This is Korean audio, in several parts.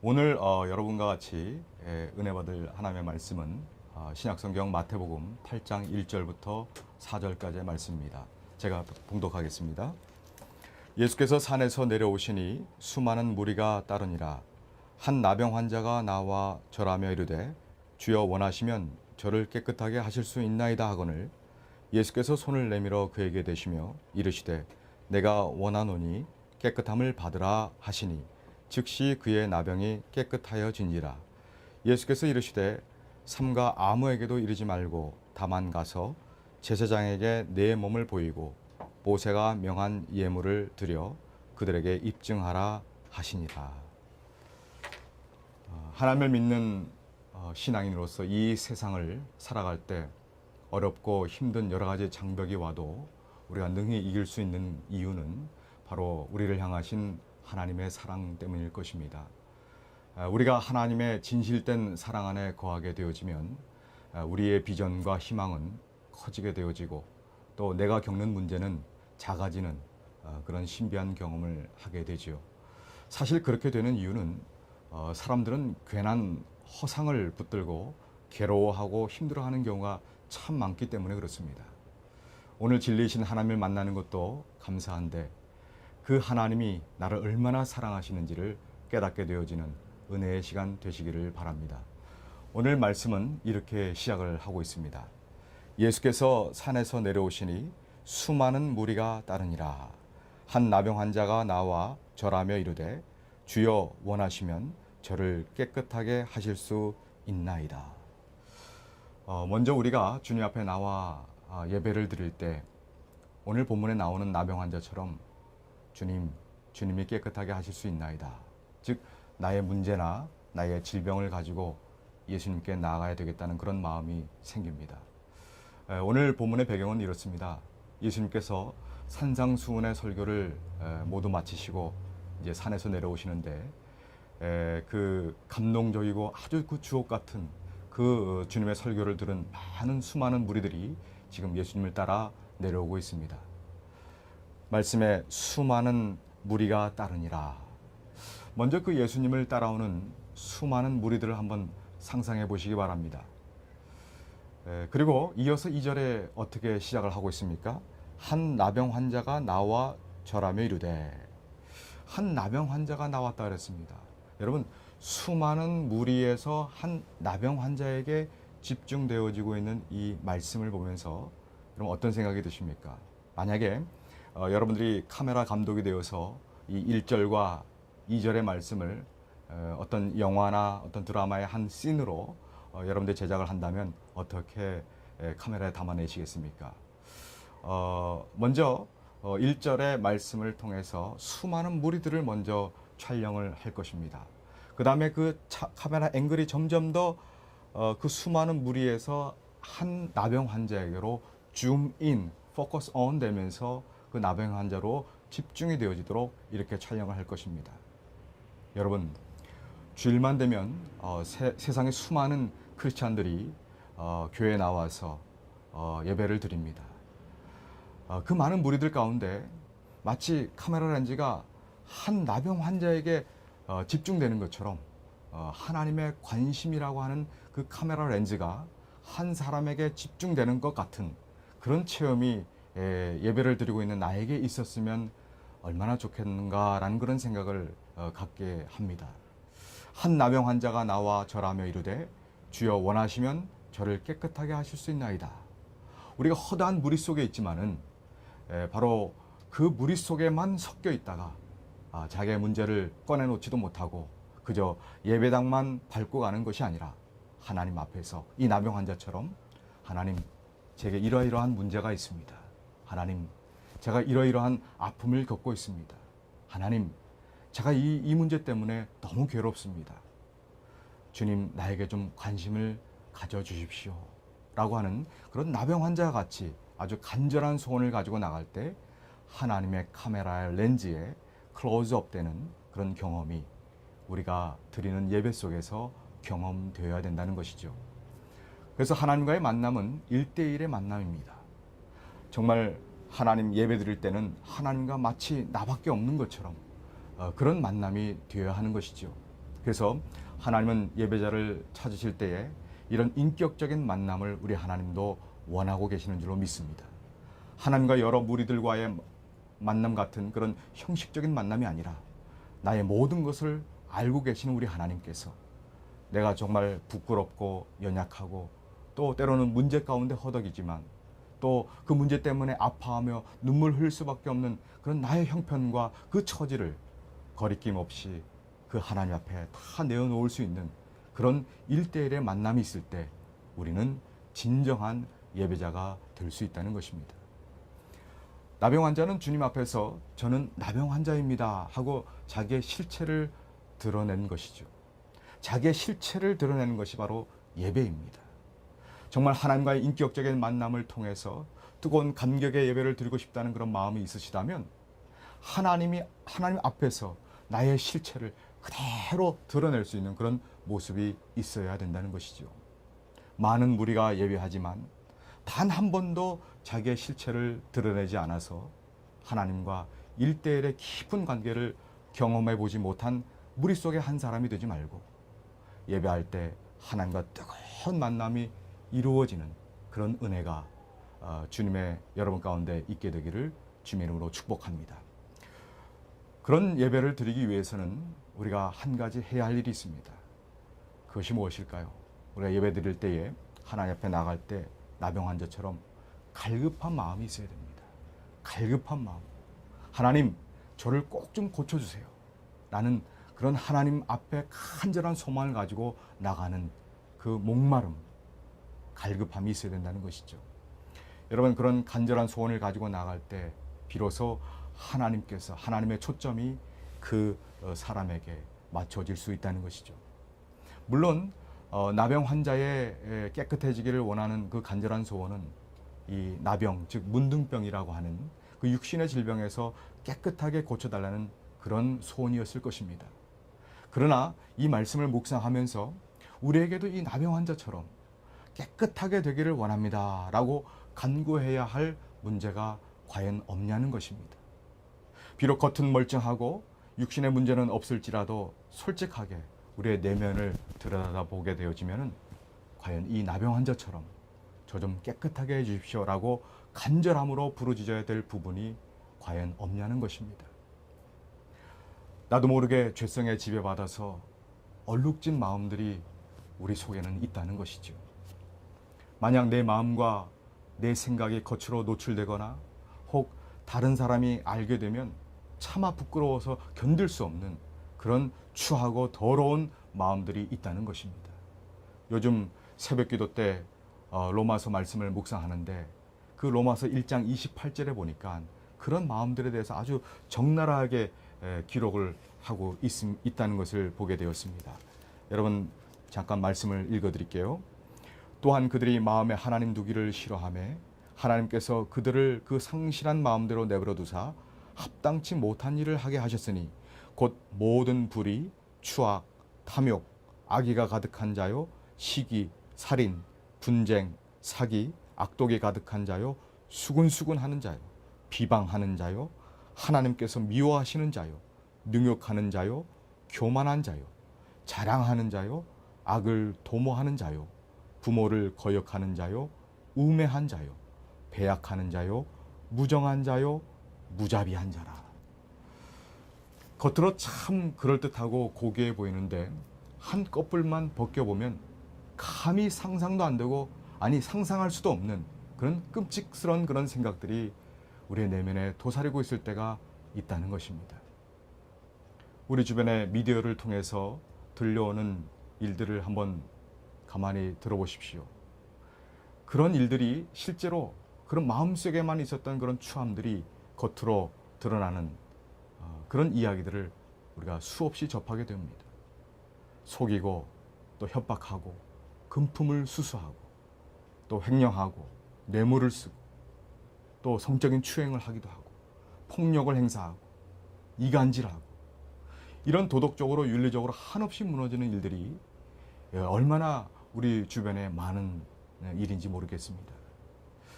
오늘 여러분과 같이 은혜 받을 하나님의 말씀은 신약성경 마태복음 8장 1절부터 4절까지의 말씀입니다. 제가 봉독하겠습니다. 예수께서 산에서 내려오시니 수많은 무리가 따르니라. 한 나병 환자가 나와 절하며 이르되 주여 원하시면 저를 깨끗하게 하실 수 있나이다 하거늘 예수께서 손을 내밀어 그에게 대시며 이르시되 내가 원하노니 깨끗함을 받으라 하시니 즉시 그의 나병이 깨끗하여진지라. 예수께서 이르시되 삼가 아무에게도 이르지 말고 다만 가서 제사장에게 내 몸을 보이고 모세가 명한 예물을 드려 그들에게 입증하라 하시니라. 하나님을 믿는 신앙인으로서 이 세상을 살아갈 때 어렵고 힘든 여러 가지 장벽이 와도 우리가 능히 이길 수 있는 이유는 바로 우리를 향하신 하나님의 사랑 때문일 것입니다. 우리가 하나님의 진실된 사랑 안에 거하게 되어지면 우리의 비전과 희망은 커지게 되어지고 또 내가 겪는 문제는 작아지는 그런 신비한 경험을 하게 되지요. 사실 그렇게 되는 이유는 사람들은 괜한 허상을 붙들고 괴로워하고 힘들어하는 경우가 참 많기 때문에 그렇습니다. 오늘 진리이신 하나님을 만나는 것도 감사한데 그 하나님이 나를 얼마나 사랑하시는지를 깨닫게 되어지는 은혜의 시간 되시기를 바랍니다. 오늘 말씀은 이렇게 시작을 하고 있습니다. 예수께서 산에서 내려오시니 수많은 무리가 따르니라. 한 나병 환자가 나와 절하며 이르되 주여 원하시면 저를 깨끗하게 하실 수 있나이다. 먼저 우리가 주님 앞에 나와 예배를 드릴 때 오늘 본문에 나오는 나병 환자처럼 주님이 깨끗하게 하실 수 있나이다. 즉 나의 문제나 나의 질병을 가지고 예수님께 나아가야 되겠다는 그런 마음이 생깁니다. 오늘 본문의 배경은 이렇습니다. 예수님께서 산상수훈의 설교를 모두 마치시고 이제 산에서 내려오시는데 그 감동적이고 아주 그 주옥 같은 그 주님의 설교를 들은 수많은 무리들이 지금 예수님을 따라 내려오고 있습니다. 말씀에 수많은 무리가 따르니라. 먼저 그 예수님을 따라오는 수많은 무리들을 한번 상상해 보시기 바랍니다. 그리고 이어서 2절에 어떻게 시작을 하고 있습니까? 한 나병 환자가 나와 절하며 이르되. 한 나병 환자가 나왔다 그랬습니다. 여러분, 수많은 무리에서 한 나병 환자에게 집중되어지고 있는 이 말씀을 보면서 여러분 어떤 생각이 드십니까? 만약에 여러분들이 카메라 감독이 되어서 이 1절과 2절의 말씀을 어떤 영화나 어떤 드라마의 한 씬으로 여러분들이 제작을 한다면 어떻게 카메라에 담아내시겠습니까? 먼저 1절의 말씀을 통해서 수많은 무리들을 먼저 촬영을 할 것입니다. 그 다음에 그 카메라 앵글이 점점 더 그 수많은 무리에서 한 나병 환자에게로 줌인, 포커스 온 되면서 그 나병 환자로 집중이 되어지도록 이렇게 촬영을 할 것입니다. 여러분, 주일만 되면 세상의 수많은 크리스찬들이 교회에 나와서 예배를 드립니다. 그 많은 무리들 가운데 마치 카메라 렌즈가 한 나병 환자에게 집중되는 것처럼 하나님의 관심이라고 하는 그 카메라 렌즈가 한 사람에게 집중되는 것 같은 그런 체험이 예배를 드리고 있는 나에게 있었으면 얼마나 좋겠는가라는 그런 생각을 갖게 합니다. 한 나병 환자가 나와 절하며 이르되 주여 원하시면 저를 깨끗하게 하실 수 있나이다. 우리가 허다한 무리 속에 있지만은 바로 그 무리 속에만 섞여 있다가 자기의 문제를 꺼내놓지도 못하고 그저 예배당만 밟고 가는 것이 아니라 하나님 앞에서 이 나병 환자처럼 하나님, 제게 이러이러한 문제가 있습니다. 하나님, 제가 이러이러한 아픔을 겪고 있습니다. 하나님, 제가 이 문제 때문에 너무 괴롭습니다. 주님, 나에게 좀 관심을 가져주십시오. 라고 하는 그런 나병 환자와 같이 아주 간절한 소원을 가지고 나갈 때 하나님의 카메라의 렌즈에 클로즈업 되는 그런 경험이 우리가 드리는 예배 속에서 경험되어야 된다는 것이죠. 그래서 하나님과의 만남은 1대1의 만남입니다. 정말 하나님 예배 드릴 때는 하나님과 마치 나밖에 없는 것처럼 그런 만남이 되어야 하는 것이죠. 그래서 하나님은 예배자를 찾으실 때에 이런 인격적인 만남을 우리 하나님도 원하고 계시는 줄로 믿습니다. 하나님과 여러 무리들과의 만남 같은 그런 형식적인 만남이 아니라 나의 모든 것을 알고 계시는 우리 하나님께서 내가 정말 부끄럽고 연약하고 또 때로는 문제 가운데 허덕이지만 또 그 문제 때문에 아파하며 눈물 흘릴 수밖에 없는 그런 나의 형편과 그 처지를 거리낌 없이 그 하나님 앞에 다 내어놓을 수 있는 그런 일대일의 만남이 있을 때 우리는 진정한 예배자가 될 수 있다는 것입니다. 나병 환자는 주님 앞에서 저는 나병 환자입니다 하고 자기의 실체를 드러낸 것이죠. 자기의 실체를 드러내는 것이 바로 예배입니다. 정말 하나님과의 인격적인 만남을 통해서 뜨거운 감격의 예배를 드리고 싶다는 그런 마음이 있으시다면 하나님 앞에서 나의 실체를 그대로 드러낼 수 있는 그런 모습이 있어야 된다는 것이죠. 많은 무리가 예배하지만 단 한 번도 자기의 실체를 드러내지 않아서 하나님과 일대일의 깊은 관계를 경험해 보지 못한 무리 속의 한 사람이 되지 말고 예배할 때 하나님과 뜨거운 만남이 이루어지는 그런 은혜가 주님의 여러분 가운데 있게 되기를 주님의 이름으로 축복합니다. 그런 예배를 드리기 위해서는 우리가 한 가지 해야 할 일이 있습니다. 그것이 무엇일까요? 우리가 예배 드릴 때에 하나님 앞에 나갈 때 나병 환자처럼 갈급한 마음이 있어야 됩니다. 갈급한 마음. 하나님, 저를 꼭 좀 고쳐주세요. 라는 그런 하나님 앞에 간절한 소망을 가지고 나가는 그 목마름, 갈급함이 있어야 된다는 것이죠. 여러분, 그런 간절한 소원을 가지고 나갈 때 비로소 하나님께서 하나님의 초점이 그 사람에게 맞춰질 수 있다는 것이죠. 물론 나병 환자의 깨끗해지기를 원하는 그 간절한 소원은 이 나병, 즉 문둥병이라고 하는 그 육신의 질병에서 깨끗하게 고쳐달라는 그런 소원이었을 것입니다. 그러나 이 말씀을 묵상하면서 우리에게도 이 나병 환자처럼 깨끗하게 되기를 원합니다 라고 간구해야 할 문제가 과연 없냐는 것입니다. 비록 겉은 멀쩡하고 육신의 문제는 없을지라도 솔직하게 우리의 내면을 들여다보게 되어지면 과연 이 나병 환자처럼 저 좀 깨끗하게 해주십시오 라고 간절함으로 부르짖어야 될 부분이 과연 없냐는 것입니다. 나도 모르게 죄성에 지배받아서 얼룩진 마음들이 우리 속에는 있다는 것이죠. 만약 내 마음과 내 생각이 겉으로 노출되거나 혹 다른 사람이 알게 되면 차마 부끄러워서 견딜 수 없는 그런 추하고 더러운 마음들이 있다는 것입니다. 요즘 새벽기도 때 로마서 말씀을 묵상하는데 그 로마서 1장 28절에 보니까 그런 마음들에 대해서 아주 적나라하게 기록을 하고 있다는 것을 보게 되었습니다. 여러분 잠깐 말씀을 읽어드릴게요. 또한 그들이 마음에 하나님 두기를 싫어하며 하나님께서 그들을 그 상실한 마음대로 내버려 두사 합당치 못한 일을 하게 하셨으니 곧 모든 불의, 추악, 탐욕, 악의가 가득한 자요, 시기, 살인, 분쟁, 사기, 악독이 가득한 자요, 수군수군하는 자요, 비방하는 자요, 하나님께서 미워하시는 자요, 능욕하는 자요, 교만한 자요, 자랑하는 자요, 악을 도모하는 자요, 부모를 거역하는 자요, 우매한 자요, 배약하는 자요, 무정한 자요, 무자비한 자라. 겉으로 참 그럴듯하고 고귀해 보이는데 한꺼풀만 벗겨보면 감히 상상도 안 되고 아니 상상할 수도 없는 그런 끔찍스러운 그런 생각들이 우리의 내면에 도사리고 있을 때가 있다는 것입니다. 우리 주변의 미디어를 통해서 들려오는 일들을 한번 가만히 들어보십시오. 그런 일들이 실제로 그런 마음속에만 있었던 그런 추함들이 겉으로 드러나는 그런 이야기들을 우리가 수없이 접하게 됩니다. 속이고 또 협박하고 금품을 수수하고 또 횡령하고 뇌물을 쓰고 또 성적인 추행을 하기도 하고 폭력을 행사하고 이간질하고 이런 도덕적으로 윤리적으로 한없이 무너지는 일들이 얼마나 우리 주변에 많은 일인지 모르겠습니다.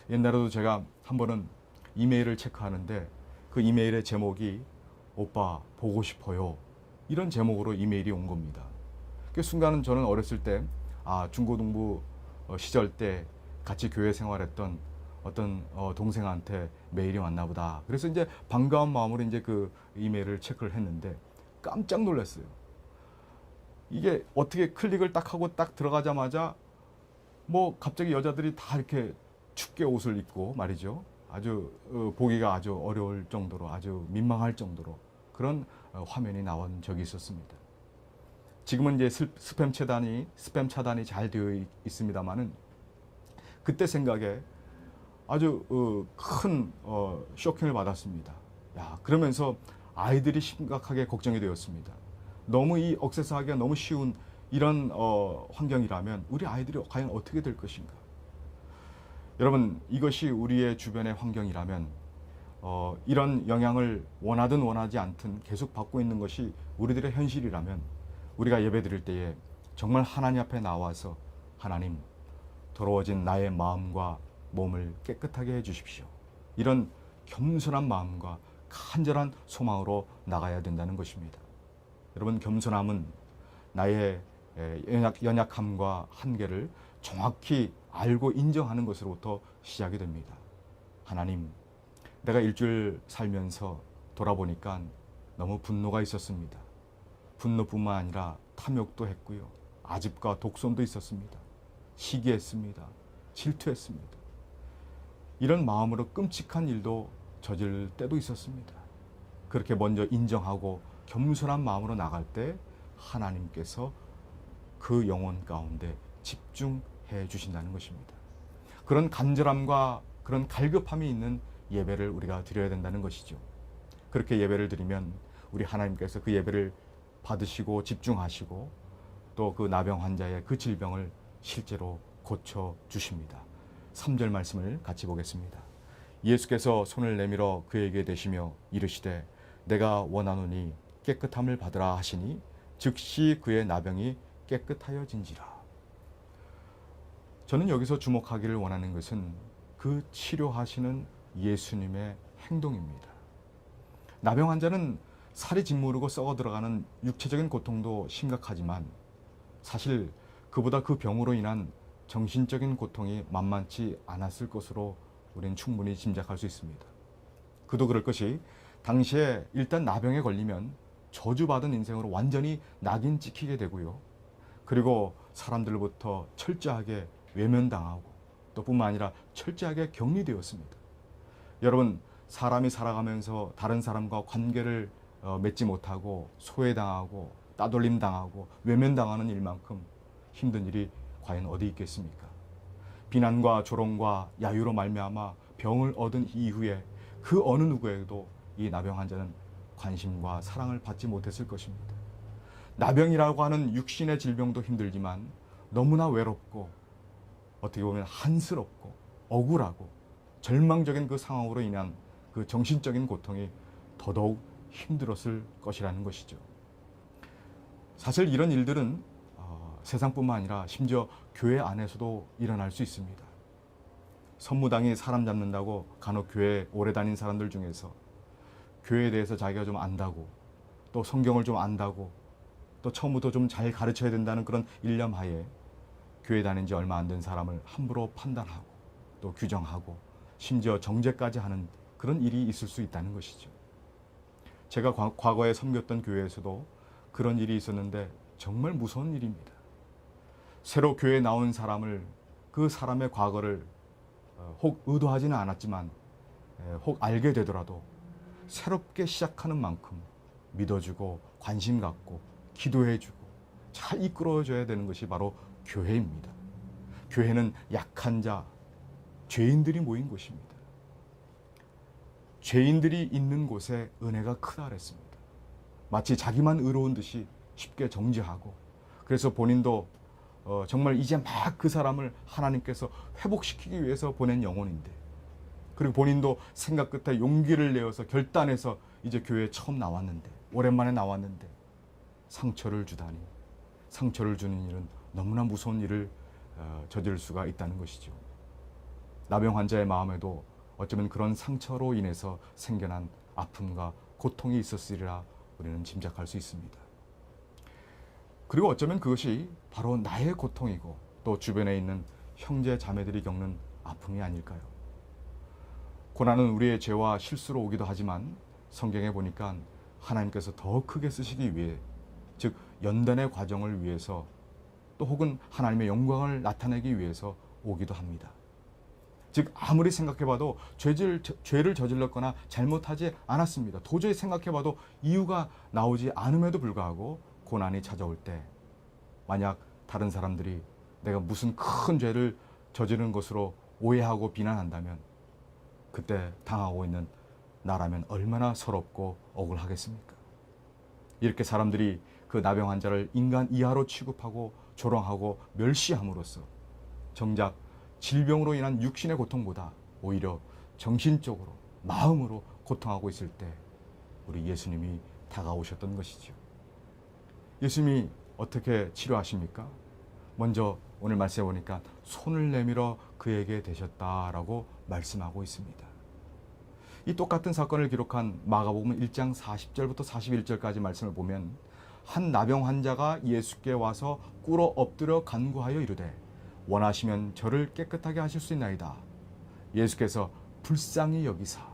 옛날에도 제가 한 번은 이메일을 체크하는데 그 이메일의 제목이 오빠 보고 싶어요 이런 제목으로 이메일이 온 겁니다. 그 순간은 저는 어렸을 때 중고등부 시절 때 같이 교회 생활했던 어떤 동생한테 메일이 왔나 보다. 그래서 이제 반가운 마음으로 이제 그 이메일을 체크를 했는데 깜짝 놀랐어요. 이게 어떻게 클릭을 딱 하고 딱 들어가자마자 뭐 갑자기 여자들이 다 이렇게 춥게 옷을 입고 말이죠. 아주 보기가 아주 어려울 정도로, 아주 민망할 정도로 그런 화면이 나온 적이 있었습니다. 지금은 이제 스팸 차단이 잘 되어 있습니다만은 그때 생각에 아주 큰 쇼킹을 받았습니다. 그러면서 아이들이 심각하게 걱정이 되었습니다. 너무 이 억세스하기가 너무 쉬운 이런 환경이라면 우리 아이들이 과연 어떻게 될 것인가? 여러분, 이것이 우리의 주변의 환경이라면 이런 영향을 원하든 원하지 않든 계속 받고 있는 것이 우리들의 현실이라면 우리가 예배드릴 때에 정말 하나님 앞에 나와서 하나님, 더러워진 나의 마음과 몸을 깨끗하게 해주십시오. 이런 겸손한 마음과 간절한 소망으로 나가야 된다는 것입니다. 여러분, 겸손함은 나의 연약함과 한계를 정확히 알고 인정하는 것으로부터 시작이 됩니다. 하나님, 내가 일주일 살면서 돌아보니까 너무 분노가 있었습니다. 분노뿐만 아니라 탐욕도 했고요. 아집과 독선도 있었습니다. 시기했습니다. 질투했습니다. 이런 마음으로 끔찍한 일도 저질 때도 있었습니다. 그렇게 먼저 인정하고 겸손한 마음으로 나갈 때 하나님께서 그 영혼 가운데 집중해 주신다는 것입니다. 그런 간절함과 그런 갈급함이 있는 예배를 우리가 드려야 된다는 것이죠. 그렇게 예배를 드리면 우리 하나님께서 그 예배를 받으시고 집중하시고 또 그 나병 환자의 그 질병을 실제로 고쳐 주십니다. 3절 말씀을 같이 보겠습니다. 예수께서 손을 내밀어 그에게 대시며 이르시되 내가 원하노니 깨끗함을 받으라 하시니 즉시 그의 나병이 깨끗하여진지라. 저는 여기서 주목하기를 원하는 것은 그 치료하시는 예수님의 행동입니다. 나병 환자는 살이 짓무르고 썩어 들어가는 육체적인 고통도 심각하지만 사실 그보다 그 병으로 인한 정신적인 고통이 만만치 않았을 것으로 우리는 충분히 짐작할 수 있습니다. 그도 그럴 것이 당시에 일단 나병에 걸리면 저주받은 인생으로 완전히 낙인 찍히게 되고요. 그리고 사람들로부터 철저하게 외면당하고 또 뿐만 아니라 철저하게 격리되었습니다. 여러분, 사람이 살아가면서 다른 사람과 관계를 맺지 못하고 소외당하고 따돌림당하고 외면당하는 일만큼 힘든 일이 과연 어디 있겠습니까? 비난과 조롱과 야유로 말미암아 병을 얻은 이후에 그 어느 누구에게도 이 나병 환자는 관심과 사랑을 받지 못했을 것입니다. 나병이라고 하는 육신의 질병도 힘들지만 너무나 외롭고 어떻게 보면 한스럽고 억울하고 절망적인 그 상황으로 인한 그 정신적인 고통이 더더욱 힘들었을 것이라는 것이죠. 사실 이런 일들은 세상뿐만 아니라 심지어 교회 안에서도 일어날 수 있습니다. 선무당이 사람 잡는다고 간혹 교회 오래 다닌 사람들 중에서 교회에 대해서 자기가 좀 안다고 또 성경을 좀 안다고 또 처음부터 좀 잘 가르쳐야 된다는 그런 일념하에 교회 다닌 지 얼마 안 된 사람을 함부로 판단하고 또 규정하고 심지어 정죄까지 하는 그런 일이 있을 수 있다는 것이죠. 제가 과거에 섬겼던 교회에서도 그런 일이 있었는데 정말 무서운 일입니다. 새로 교회에 나온 사람을 그 사람의 과거를 혹 의도하지는 않았지만 혹 알게 되더라도 새롭게 시작하는 만큼 믿어주고 관심 갖고 기도해주고 잘 이끌어줘야 되는 것이 바로 교회입니다. 교회는 약한 자, 죄인들이 모인 곳입니다. 죄인들이 있는 곳에 은혜가 크다 그랬습니다. 마치 자기만 의로운 듯이 쉽게 정죄하고 그래서 본인도 정말 이제 막 그 사람을 하나님께서 회복시키기 위해서 보낸 영혼인데 그리고 본인도 생각 끝에 용기를 내어서 결단해서 이제 교회에 처음 나왔는데 오랜만에 나왔는데 상처를 주다니 상처를 주는 일은 너무나 무서운 일을 저지를 수가 있다는 것이죠. 나병 환자의 마음에도 어쩌면 그런 상처로 인해서 생겨난 아픔과 고통이 있었으리라 우리는 짐작할 수 있습니다. 그리고 어쩌면 그것이 바로 나의 고통이고 또 주변에 있는 형제 자매들이 겪는 아픔이 아닐까요? 고난은 우리의 죄와 실수로 오기도 하지만 성경에 보니까 하나님께서 더 크게 쓰시기 위해, 즉 연단의 과정을 위해서 또 혹은 하나님의 영광을 나타내기 위해서 오기도 합니다. 즉 아무리 생각해봐도 죄를 저질렀거나 잘못하지 않았습니다. 도저히 생각해봐도 이유가 나오지 않음에도 불구하고 고난이 찾아올 때, 만약 다른 사람들이 내가 무슨 큰 죄를 저지른 것으로 오해하고 비난한다면 그때 당하고 있는 나라면 얼마나 서럽고 억울하겠습니까? 이렇게 사람들이 그 나병 환자를 인간 이하로 취급하고 조롱하고 멸시함으로써 정작 질병으로 인한 육신의 고통보다 오히려 정신적으로, 마음으로 고통하고 있을 때 우리 예수님이 다가오셨던 것이죠. 예수님이 어떻게 치료하십니까? 먼저 오늘 말씀해 보니까 손을 내밀어 그에게 대셨다라고 말씀하고 있습니다. 이 똑같은 사건을 기록한 마가복음 1장 40절부터 41절까지 말씀을 보면 한 나병 환자가 예수께 와서 꿇어 엎드려 간구하여 이르되 원하시면 저를 깨끗하게 하실 수 있나이다. 예수께서 불쌍히 여기사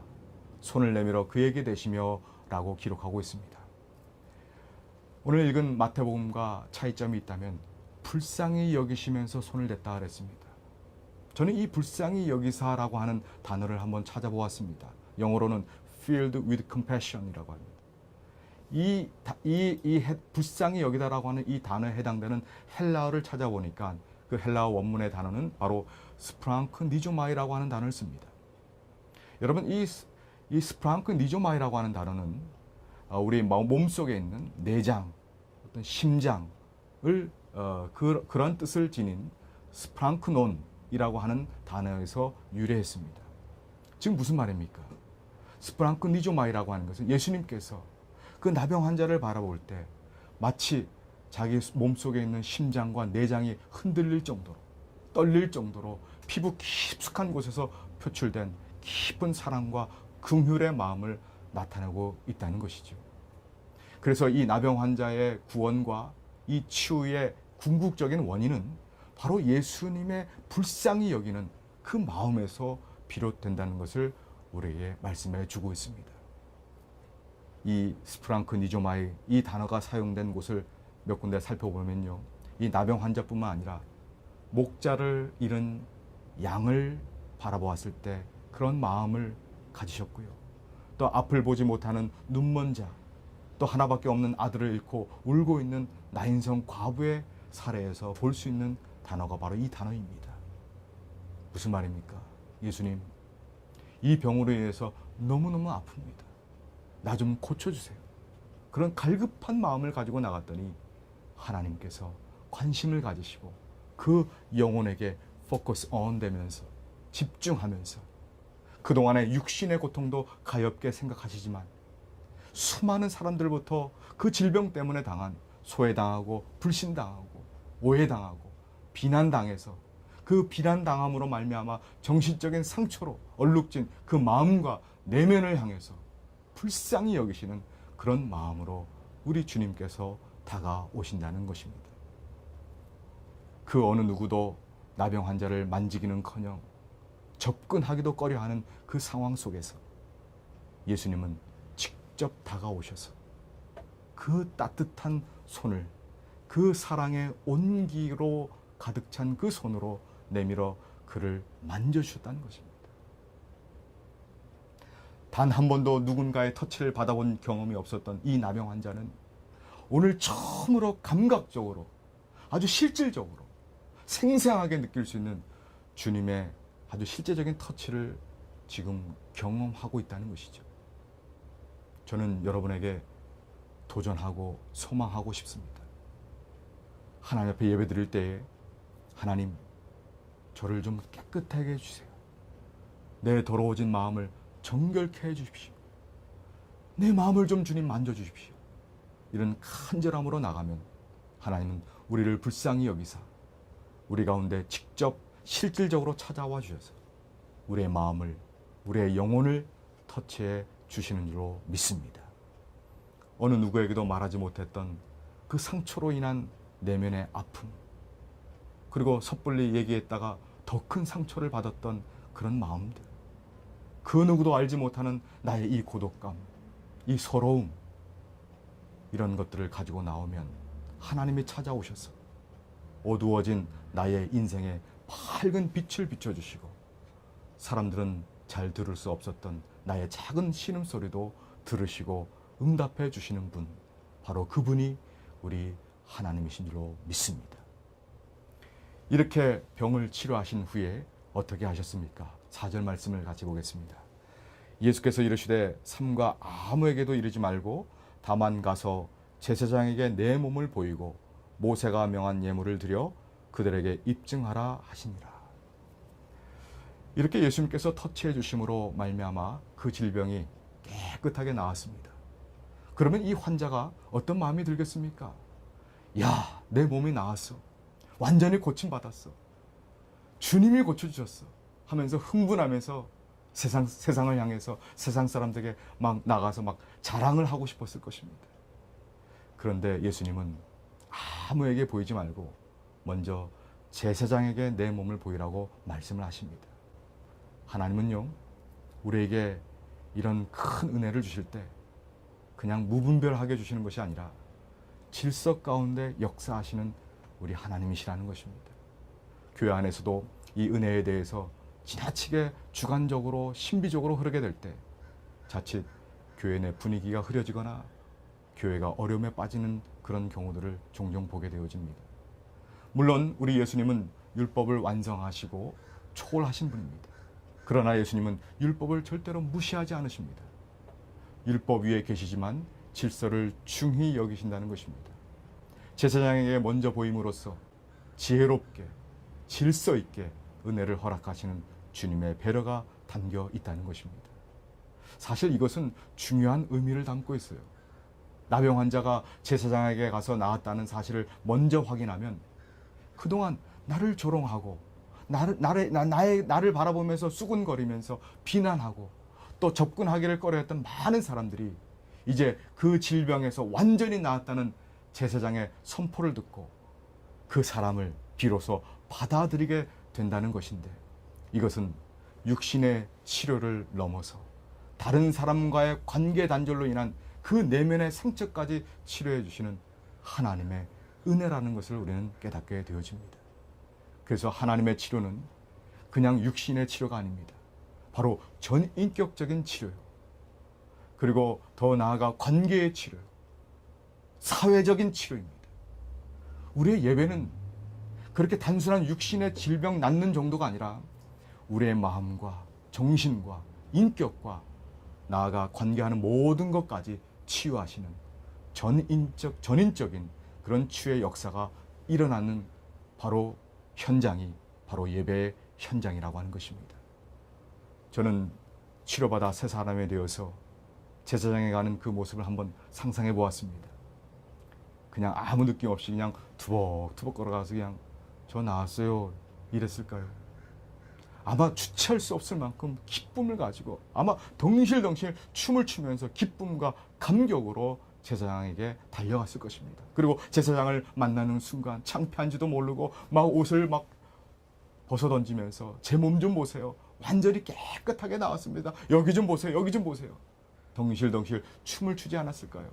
손을 내밀어 그에게 대시며 라고 기록하고 있습니다. 오늘 읽은 마태복음과 차이점이 있다면 불쌍히 여기시면서 손을 댔다 그랬습니다. 저는 이 불쌍히 여기사라고 하는 단어를 한번 찾아보았습니다. 영어로는 filled with compassion이라고 합니다. 불쌍히 여기다라고 하는 이 단어에 해당되는 헬라어를 찾아보니까 그 헬라어 원문의 단어는 바로 스프랑크 니조마이라고 하는 단어를 씁니다. 여러분 이 스프랑크 니조마이라고 하는 단어는 우리 몸속에 있는 내장, 어떤 심장을 그런 뜻을 지닌 스프랑크논이라고 하는 단어에서 유래했습니다. 지금 무슨 말입니까? 스프랑크 니조마이라고 하는 것은 예수님께서 그 나병 환자를 바라볼 때 마치 자기 몸속에 있는 심장과 내장이 흔들릴 정도로, 떨릴 정도로 피부 깊숙한 곳에서 표출된 깊은 사랑과 긍휼의 마음을 나타내고 있다는 것이죠. 그래서 이 나병 환자의 구원과 이 치유의 궁극적인 원인은 바로 예수님의 불쌍히 여기는 그 마음에서 비롯된다는 것을 우리에게 말씀해 주고 있습니다. 이 스프랑크 니조마이 이 단어가 사용된 곳을 몇 군데 살펴보면요, 이 나병 환자뿐만 아니라 목자를 잃은 양을 바라보았을 때 그런 마음을 가지셨고요, 또 앞을 보지 못하는 눈먼 자, 또 하나밖에 없는 아들을 잃고 울고 있는 나인성 과부의 사례에서 볼 수 있는 단어가 바로 이 단어입니다. 무슨 말입니까? 예수님, 이 병으로 인해서 너무너무 아픕니다. 나 좀 고쳐주세요. 그런 갈급한 마음을 가지고 나갔더니 하나님께서 관심을 가지시고 그 영혼에게 포커스 온 되면서 집중하면서 그동안의 육신의 고통도 가엾게 생각하시지만 수많은 사람들부터 그 질병 때문에 당한 소외당하고 불신당하고 오해당하고 비난당해서 그 비난당함으로 말미암아 정신적인 상처로 얼룩진 그 마음과 내면을 향해서 불쌍히 여기시는 그런 마음으로 우리 주님께서 다가오신다는 것입니다. 그 어느 누구도 나병 환자를 만지기는커녕 접근하기도 꺼려하는 그 상황 속에서 예수님은 직접 다가오셔서 그 따뜻한 손을 그 사랑의 온기로 가득 찬 그 손으로 내밀어 그를 만져주셨다는 것입니다. 단 한 번도 누군가의 터치를 받아본 경험이 없었던 이 나병 환자는 오늘 처음으로 감각적으로 아주 실질적으로 생생하게 느낄 수 있는 주님의 아주 실제적인 터치를 지금 경험하고 있다는 것이죠. 저는 여러분에게 도전하고 소망하고 싶습니다. 하나님 앞에 예배 드릴 때에 하나님, 저를 좀 깨끗하게 해주세요. 내 더러워진 마음을 정결케 해주십시오. 내 마음을 좀 주님 만져주십시오. 이런 간절함으로 나가면 하나님은 우리를 불쌍히 여기사 우리 가운데 직접 실질적으로 찾아와 주셔서 우리의 마음을, 우리의 영혼을 터치해 주시는 줄로 믿습니다. 어느 누구에게도 말하지 못했던 그 상처로 인한 내면의 아픔, 그리고 섣불리 얘기했다가 더 큰 상처를 받았던 그런 마음들, 그 누구도 알지 못하는 나의 이 고독감, 이 서러움, 이런 것들을 가지고 나오면 하나님이 찾아오셔서 어두워진 나의 인생에 밝은 빛을 비춰주시고, 사람들은 잘 들을 수 없었던 나의 작은 신음소리도 들으시고 응답해 주시는 분, 바로 그분이 우리 하나님이신 줄로 믿습니다. 이렇게 병을 치료하신 후에 어떻게 하셨습니까? 4절 말씀을 같이 보겠습니다. 예수께서 이르시되 삼가 아무에게도 이르지 말고 다만 가서 제사장에게 내 몸을 보이고 모세가 명한 예물을 드려 그들에게 입증하라 하시니라. 이렇게 예수님께서 터치해 주심으로 말미암아 그 질병이 깨끗하게 나았습니다. 그러면 이 환자가 어떤 마음이 들겠습니까? 야, 내 몸이 나았어. 완전히 고침받았어. 주님이 고쳐주셨어. 하면서 흥분하면서 세상을 향해서 세상 사람들에게 막 나가서 막 자랑을 하고 싶었을 것입니다. 그런데 예수님은 아무에게 보이지 말고 먼저 제사장에게 내 몸을 보이라고 말씀을 하십니다. 하나님은요, 우리에게 이런 큰 은혜를 주실 때 그냥 무분별하게 주시는 것이 아니라 질서 가운데 역사하시는 우리 하나님이시라는 것입니다. 교회 안에서도 이 은혜에 대해서 지나치게 주관적으로 신비적으로 흐르게 될 때 자칫 교회 내 분위기가 흐려지거나 교회가 어려움에 빠지는 그런 경우들을 종종 보게 되어집니다. 물론 우리 예수님은 율법을 완성하시고 초월하신 분입니다. 그러나 예수님은 율법을 절대로 무시하지 않으십니다. 율법 위에 계시지만 질서를 중히 여기신다는 것입니다. 제사장에게 먼저 보임으로써 지혜롭게 질서 있게 은혜를 허락하시는 주님의 배려가 담겨 있다는 것입니다. 사실 이것은 중요한 의미를 담고 있어요. 나병 환자가 제사장에게 가서 나았다는 사실을 먼저 확인하면 그동안 나를 조롱하고 나를 바라보면서 수군거리면서 비난하고 또 접근하기를 꺼려했던 많은 사람들이 이제 그 질병에서 완전히 나았다는 제사장의 선포를 듣고 그 사람을 비로소 받아들이게 된다는 것인데, 이것은 육신의 치료를 넘어서 다른 사람과의 관계 단절로 인한 그 내면의 상처까지 치료해 주시는 하나님의 은혜라는 것을 우리는 깨닫게 되어집니다. 그래서 하나님의 치료는 그냥 육신의 치료가 아닙니다. 바로 전인격적인 치료요. 그리고 더 나아가 관계의 치료요. 사회적인 치료입니다. 우리의 예배는 그렇게 단순한 육신의 질병 낫는 정도가 아니라 우리의 마음과 정신과 인격과 나아가 관계하는 모든 것까지 치유하시는 전인적인 그런 치유의 역사가 일어나는 바로 현장이 바로 예배의 현장이라고 하는 것입니다. 저는 치료받아 새 사람이 되어서 제사장에 가는 그 모습을 한번 상상해 보았습니다. 그냥 아무 느낌 없이 그냥 투벅투벅 걸어가서 그냥 저 나왔어요 이랬을까요? 아마 주체할 수 없을 만큼 기쁨을 가지고 아마 덩실덩실 춤을 추면서 기쁨과 감격으로 제사장에게 달려갔을 것입니다. 그리고 제사장을 만나는 순간 창피한지도 모르고 막 옷을 막 벗어던지면서 제 몸 좀 보세요. 완전히 깨끗하게 나왔습니다. 여기 좀 보세요. 여기 좀 보세요. 덩실덩실 춤을 추지 않았을까요?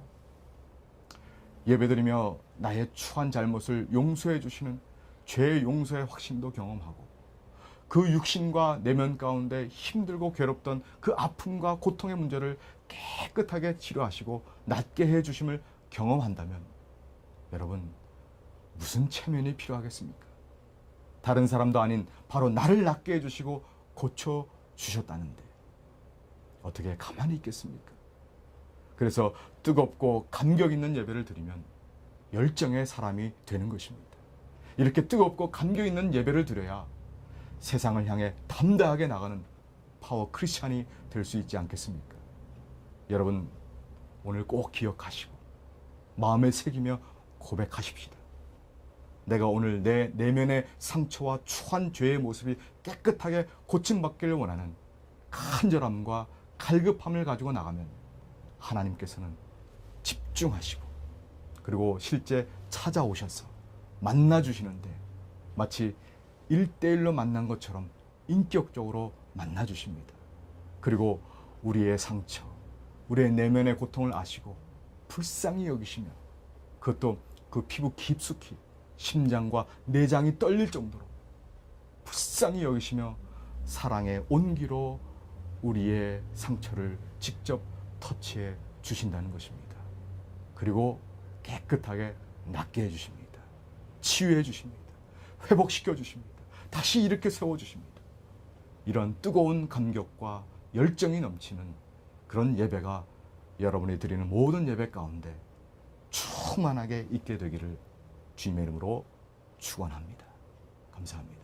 예배드리며 나의 추한 잘못을 용서해 주시는 죄의 용서의 확신도 경험하고 그 육신과 내면 가운데 힘들고 괴롭던 그 아픔과 고통의 문제를 깨끗하게 치료하시고 낫게 해주심을 경험한다면 여러분 무슨 체면이 필요하겠습니까? 다른 사람도 아닌 바로 나를 낫게 해주시고 고쳐주셨다는데 어떻게 가만히 있겠습니까? 그래서 뜨겁고 감격 있는 예배를 드리면 열정의 사람이 되는 것입니다. 이렇게 뜨겁고 감격 있는 예배를 드려야 세상을 향해 담대하게 나가는 파워 크리스찬이 될 수 있지 않겠습니까? 여러분 오늘 꼭 기억하시고 마음에 새기며 고백하십시다. 내가 오늘 내 내면의 상처와 추한 죄의 모습이 깨끗하게 고침받기를 원하는 간절함과 갈급함을 가지고 나가면 하나님께서는 집중하시고 그리고 실제 찾아오셔서 만나 주시는데 마치 1대1로 만난 것처럼 인격적으로 만나 주십니다. 그리고 우리의 상처, 우리의 내면의 고통을 아시고 불쌍히 여기시며 그것도 그 피부 깊숙이 심장과 내장이 떨릴 정도로 불쌍히 여기시며 사랑의 온기로 우리의 상처를 직접 터치해 주신다는 것입니다. 그리고 깨끗하게 낫게 해주십니다. 치유해 주십니다. 회복시켜 주십니다. 다시 이렇게 세워주십니다. 이런 뜨거운 감격과 열정이 넘치는 그런 예배가 여러분이 드리는 모든 예배 가운데 충만하게 있게 되기를 주님의 이름으로 축원합니다. 감사합니다.